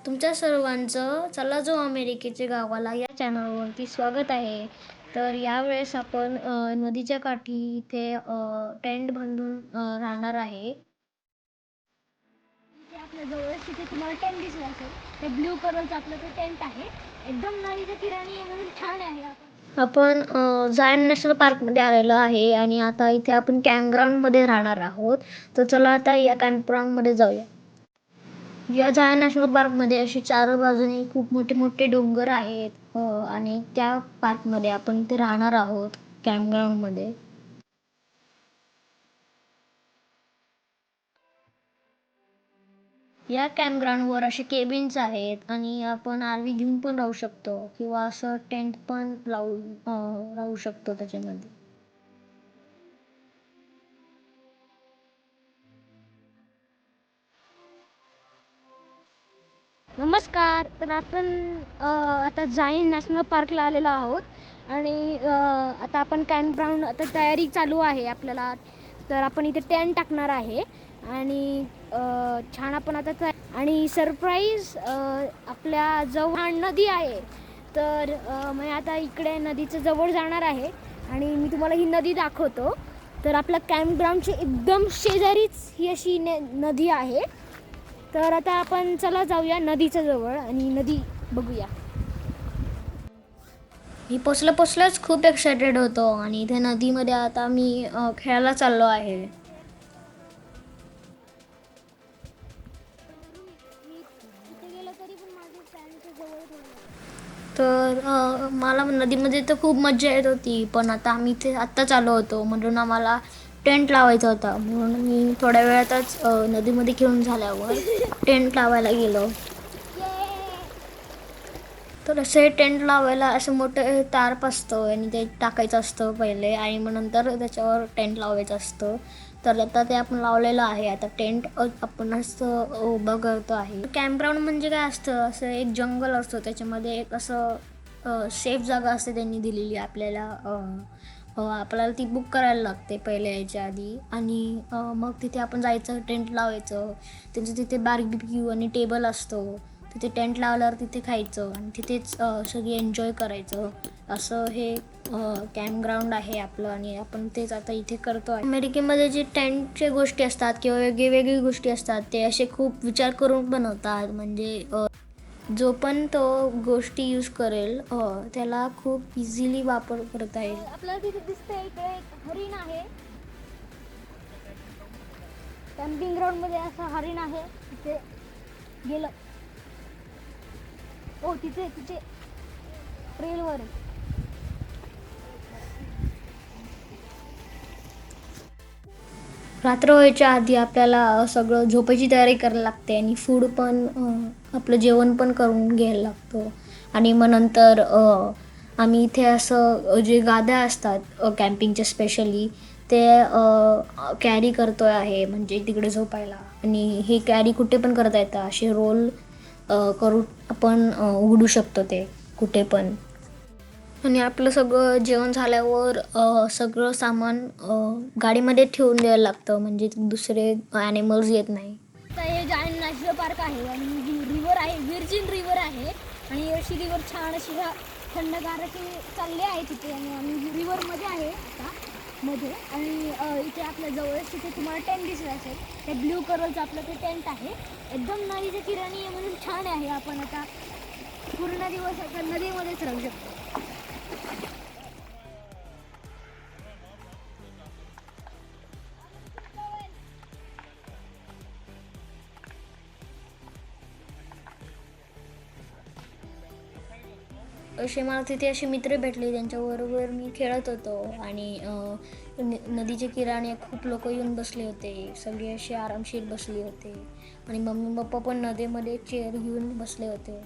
तुमच्या सर्वांचं चला जाऊ अमेरिकेच्या गावाला या चॅनलवरती स्वागत आहे. तर यावेळेस आपण नदीच्या काठी इथे टेंट बांधून राहणार आहे. इथे आपल्या जवळच तिथे तुम्हाला टेंट दिसला असेल. ते ब्ल्यू कलरचं आपलं ते टेंट आहे. एकदम नदीच्या ठिकाणी म्हणून छान आहे. आपण जायन नॅशनल पार्कमध्ये आलेलो आहे आणि आता इथे आपण कॅम्पग्राऊंडमध्ये राहणार आहोत. तर चला आता या कॅम्पग्राऊंडमध्ये जाऊया. या जायन नॅशनल पार्कमध्ये अशी चार बाजूने खूप मोठे मोठे डोंगर आहेत आणि त्या पार्कमध्ये आपण इथे राहणार आहोत कॅम्पग्राऊंडमध्ये. या कॅम्पग्राऊंडवर असे केबिन्स आहेत आणि आपण आरवी घेऊन पण राहू शकतो किंवा असं टेंट पण राहू शकतो त्याच्यामध्ये. नमस्कार. तर आपण आता जाईन नॅशनल पार्कला आलेलो आहोत आणि आता आपण कॅम्पग्राऊंड आता तयारी चालू आहे आपल्याला. तर आपण इथे टेंट टाकणार आहे आणि छान आपण आता आणि सरप्राईज आपल्या जवळ नदी आहे. तर मी आता इकडे नदीच्या जवळ जाणार आहे आणि मी तुम्हाला ही नदी दाखवतो. तर आपल्या कॅम्पग्राऊंडच्या एकदम शेजारीच ही अशी नदी आहे. तर आता आपण चला जाऊया नदीच्या जवळ आणि नदी बघूया. मी पोचल्याच खूप एक्सायटेड होतो आणि इथे नदीमध्ये आता मी खेळायला चाललो आहे. तर मला नदीमध्ये तर खूप मज्जा येत होती, पण आता आम्ही इथे आत्ताच आलो होतो म्हणून आम्हाला टेंट लावायचा होता. म्हणून मी थोड्या वेळातच नदीमध्ये खेळून झाल्यावर टेंट लावायला गेलो. तर असे टेंट लावायला असं मोठं तार असतं आणि ते टाकायचं असतं पहिले आणि मग नंतर त्याच्यावर टेंट लावायचं असतं. तर आता ते आपण लावलेलं आहे. आता टेंट आपण असं उभं करतो आहे. कॅम्पग्राऊंड म्हणजे काय असतं, असं एक जंगल असतं, त्याच्यामध्ये एक असं सेफ जागा असते त्यांनी दिलेली आपल्याला. आपल्याला ती बुक करायला लागते पहिले यायच्या आधी आणि मग तिथे आपण जायचं, टेंट लावायचं. त्यांचं तिथे बार्बेक्यू आणि टेबल असतो. तिथे टेंट लावल्यावर तिथे खायचं आणि तिथेच सगळी एन्जॉय करायचं. असं हे कॅम्पग्राऊंड आहे आपलं आणि आपण तेच आता इथे करतो आहे. अमेरिकेमध्ये जे टेंटच्या गोष्टी असतात किंवा वेगळी गोष्टी असतात ते असे खूप विचार करून बनवतात. म्हणजे जो पण तो गोष्टी यूज करेल त्याला खूप इझिली वापर करता येईल. आपल्याला तिथे दिसतंय इथे एक हरिण आहे. कॅम्पिंग ग्राउंड मध्ये असं हरिण आहे. तिथे गेलं. तिथे ट्रेलवर आहे. रात्र व्हायच्या आधी आपल्याला सगळं झोपायची तयारी करायला लागते आणि फूड पण आपलं जेवण पण करून घ्यायला लागतो. आणि मग नंतर आम्ही इथे असं जे गाद्या असतात कॅम्पिंगच्या स्पेशली ते कॅरी करतो आहे, म्हणजे तिकडे झोपायला. आणि हे कॅरी कुठे पण करता येतं, असे रोल करून आपण उघडू शकतो ते कुठे पण. आणि आपलं सगळं जेवण झाल्यावर सगळं सामान गाडीमध्ये ठेवून द्यायला लागतं, म्हणजे दुसरे ॲनिमल्स येत नाही. आता हे जायन नॅशनल पार्क आहे आणि ही रिव्हर आहे, व्हर्जिन रिव्हर आहे. आणि अशी रिव्हर छान अशी थंडगार अशी चालली आहे तिथे आणि आम्ही रिव्हरमध्ये आहे आता मध्ये. आणि इथे आपल्या जवळच तिथे तुम्हाला टेंट दिसला असेल. ते ब्ल्यू कलरचं आपलं ते टेंट आहे. एकदम नदीच्या ठिकाणी म्हणून छान आहे. आपण आता पूर्ण दिवस आता नदीमध्येच राहू शकतो. असे मला तिथे असे मित्र भेटले, त्यांच्याबरोबर मी खेळत होतो आणि नदीच्या किनारी खूप लोक येऊन बसले होते. सगळे असे आरामशीर बसले होते आणि मम्मी पप्पा पण नदीमध्ये चेअर घेऊन बसले होते.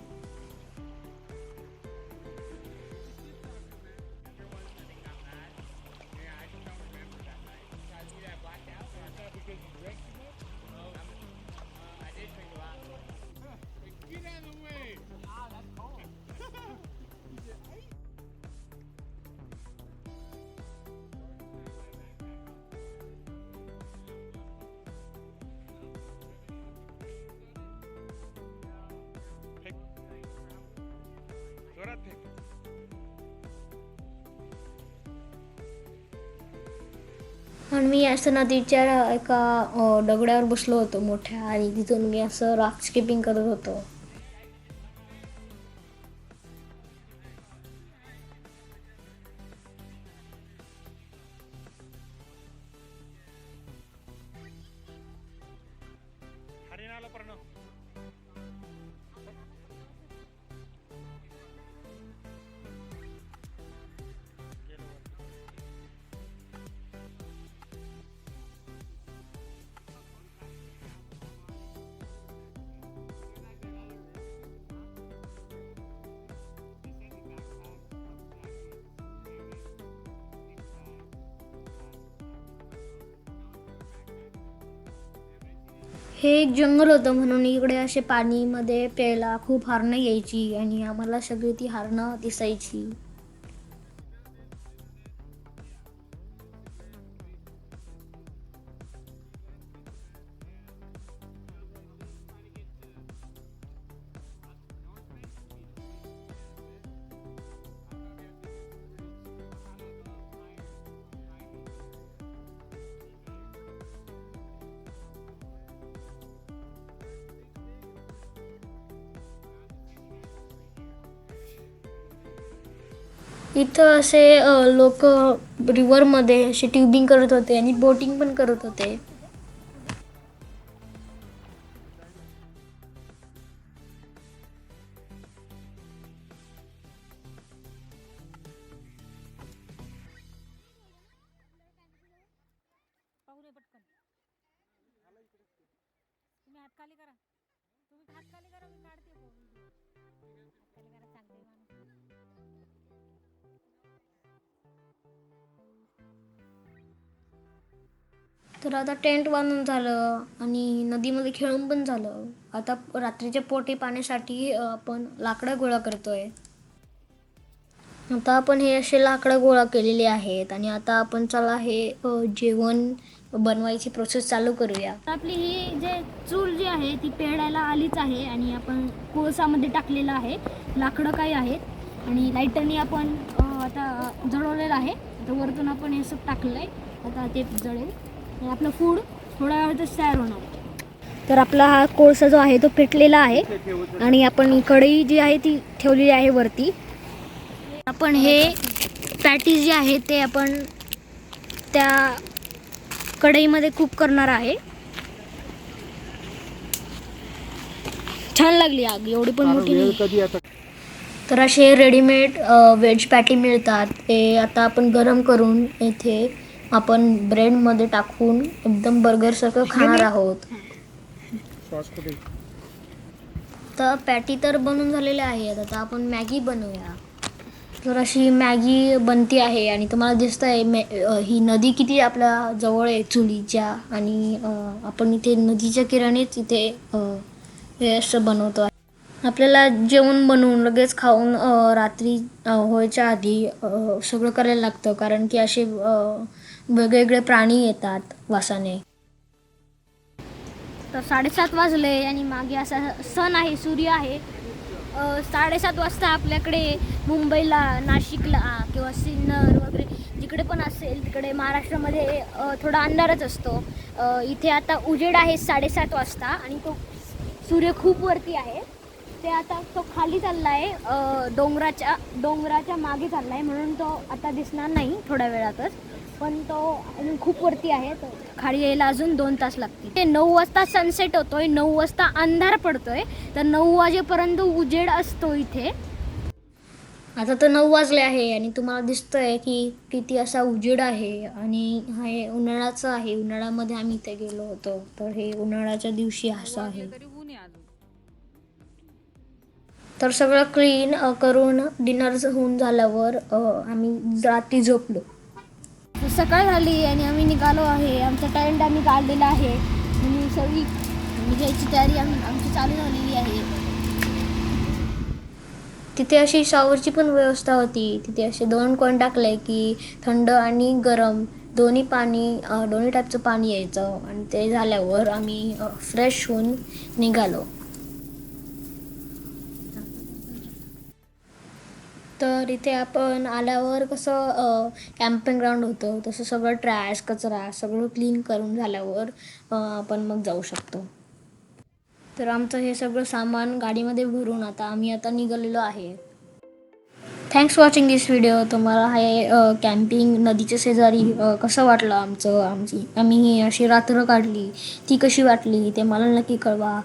आणि मी असं नदीच्या एका दगडावर बसलो होतो मोठ्या, आणि तिथून मी असं रॉक स्किपिंग करत होतो. हे एक जंगल होतं, म्हणून इकडे असे पाणीमध्ये प्यायला खूप हरणं यायची आणि आम्हाला सगळी ती हरणं दिसायची. इथं असे लोक रिव्हरमध्ये असे ट्युबिंग करत होते आणि बोटिंग पण करत होते. तर आता टेंट बांधून झालं आणि नदीमध्ये खेळून पण झालं. आता रात्रीच्या पोटी पाण्यासाठी आपण लाकडं गोळा करतोय. आता आपण हे असे लाकडं गोळा केलेले आहेत आणि आता आपण चला हे जेवण बनवायची प्रोसेस चालू करूया. आपली ही जे चूल जी आहे ती पेटायला आलीच आहे आणि आपण कोळसामध्ये टाकलेलं आहे. लाकडं काही आहेत आणि लाईटरनी आपण आता जळवलेलं आहे. आता वरतून आपण हे सब टाकलंय, आता ते जळेल आणि आपलं फूड थोड्या वेळातच तयार होणार. तर आपला हा कोळसा जो आहे तो पेटलेला आहे आणि आपण कढई जी आहे ती ठेवलेली आहे वरती. आपण हे पॅटीस जे आहे ते आपण त्या कढईमध्ये कुक करणार आहे. छान लागली आग, एवढी पण मोठी नाही. तर असे रेडीमेड व्हेज पॅटी मिळतात. ते आता आपण गरम करून येथे आपण ब्रेडमध्ये टाकून एकदम बर्गरसारखं खाणार आहोत. तर पॅटी तर बनून झालेल्या आहेत. आता आपण मॅगी बनवूया. तर अशी मॅगी बनती आहे आणि तुम्हाला दिसत आहे ही नदी किती आपल्या जवळ आहे चुलीच्या, आणि आपण इथे नदीच्या किराणीच इथे हे असं बनवतो आहे. आपल्याला जेवण बनवून लगेच खाऊन रात्री व्हायच्या आधी सगळं करायला लागतं, कारण की असे वेगवेगळे प्राणी येतात वासाने. तर 7:30 वाजले आणि मागे असा सण आहे, सूर्य आहे. 7:30 वाजता आपल्याकडे मुंबईला, नाशिकला किंवा सिन्नर वगैरे जिकडे पण असेल तिकडे महाराष्ट्रामध्ये थोडा अंधारच असतो. इथे आता उजेड आहे 7:30 वाजता आणि तो सूर्य खूप वरती आहे. ते आता तो खाली चालला आहे, डोंगराच्या मागे चालला आहे, म्हणून तो आता दिसणार नाही थोड्या वेळातच. पण तो अजून खूप वरती आहे, तर खाली यायला अजून 2 तास लागतील. ते 9 वाजता सनसेट होतोय, 9 वाजता अंधार पडतोय, तर 9 वाजेपर्यंत उजेड असतो इथे. आता तर 9 वाजले आहे आणि तुम्हाला दिसतंय की किती असा उजेड आहे आणि हे उन्हाळ्याचं आहे. उन्हाळ्यामध्ये आम्ही इथे गेलो होतो, तर हे उन्हाळ्याच्या दिवशी असं आहे. तर सगळं क्लीन करून डिनर होऊन झाल्यावर आम्ही रात्री झोपलो. सकाळ झाली आणि आम्ही निघालो आहे. आमचा टेंट आम्ही काढलेला आहे आणि सगळी निघायची तयारी आमची चालू झालेली आहे. तिथे अशी शॉवरची पण व्यवस्था होती. तिथे असे 2 कॉइन टाकले की थंड आणि गरम दोन्ही टाईपचं पाणी यायचं, आणि ते झाल्यावर आम्ही फ्रेश होऊन निघालो. तर इथे आपण आल्यावर कसं कॅम्पिंग ग्राउंड होतं तसं सगळं ट्रॅश कचरा सगळं क्लीन करून झाल्यावर आपण मग जाऊ शकतो. तर आमचं हे सगळं सामान गाडीमध्ये भरून आम्ही आता निघालेलो आहे. थँक्स वॉचिंग दिस व्हिडिओ. तुम्हाला हे कॅम्पिंग नदीच्या शेजारी कसं वाटलं आम्ही अशी रात्र काढली ती कशी वाटली ते मला नक्की कळवा.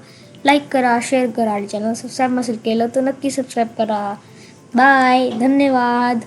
लाईक करा, शेअर करा आणि चॅनल सबस्क्राईब नसेल केलं तर नक्की सबस्क्राईब करा. बाय, धन्यवाद.